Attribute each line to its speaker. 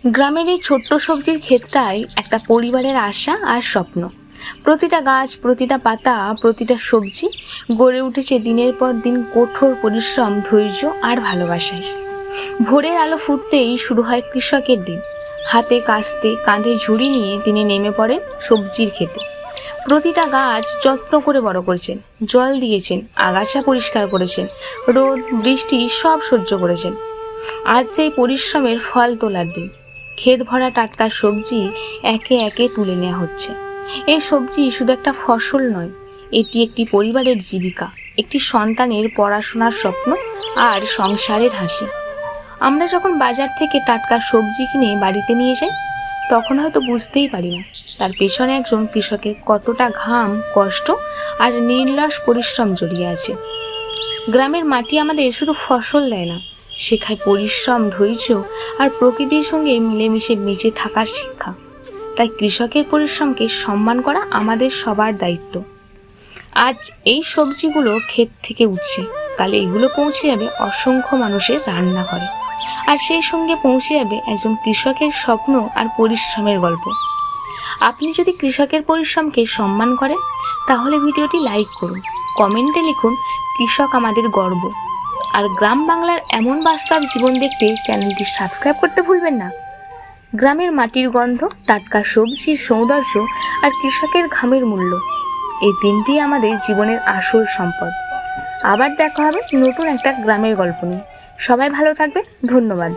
Speaker 1: গ্রামের এই ছোট্ট সবজির ক্ষেতটাই একটা পরিবারের আশা আর স্বপ্ন। প্রতিটা গাছ, প্রতিটা পাতা, প্রতিটা সবজি গড়ে উঠেছে দিনের পর দিন কঠোর পরিশ্রম, ধৈর্য আর ভালোবাসায়। ভোরের আলো ফুটতেই শুরু হয় কৃষকের দিন। হাতে কাস্তে, কাঁধে ঝুড়ি নিয়ে তিনি নেমে পড়েন সবজির ক্ষেতে। প্রতিটা গাছ যত্ন করে বড় করেছেন, জল দিয়েছেন, আগাছা পরিষ্কার করেছেন, রোদ বৃষ্টি সব সহ্য করেছেন। আজ সেই পরিশ্রমের ফল তোলার দিন। ক্ষেত ভরা টাটকা সবজি একে একে তুলে নেওয়া হচ্ছে। এই সবজি শুধু একটা ফসল নয়, এটি একটি পরিবারের জীবিকা, একটি সন্তানের পড়াশোনার স্বপ্ন আর সংসারের হাসি। আমরা যখন বাজার থেকে টাটকা সবজি কিনে বাড়িতে নিয়ে যাই, তখন হয়তো বুঝতেই পারি না তার পেছনে একজন কৃষকের কতটা ঘাম, কষ্ট আর নির্লস পরিশ্রম জড়িয়ে আছে। গ্রামের মাটি আমাদের শুধু ফসল দেয় না, শেখায় পরিশ্রম, ধৈর্য আর প্রকৃতির সঙ্গে মিলেমিশে বেঁচে থাকার শিক্ষা। তাই কৃষকের পরিশ্রমকে সম্মান করা আমাদের সবার দায়িত্ব। আজ এই সবজিগুলো ক্ষেত থেকে উঠছে, কাল এগুলো পৌঁছে যাবে অসংখ্য মানুষের রান্নাঘরে, আর সেই সঙ্গে পৌঁছে যাবে একজন কৃষকের স্বপ্ন আর পরিশ্রমের গল্প। আপনি যদি কৃষকের পরিশ্রমকে সম্মান করেন, তাহলে ভিডিওটি লাইক করুন, কমেন্টে লিখুন কৃষক আমাদের গর্ব। আর গ্রাম বাংলার এমন বাস্তব জীবন দেখতে চ্যানেলটি সাবস্ক্রাইব করতে ভুলবেন না। গ্রামের মাটির গন্ধ, টাটকা সবজির সৌন্দর্য আর কৃষকের ঘামের মূল্য, এই তিনটি আমাদের জীবনের আসল সম্পদ। আবার দেখা হবে নতুন একটা গ্রামের গল্প নিয়ে। সবাই ভালো থাকবে, ধন্যবাদ।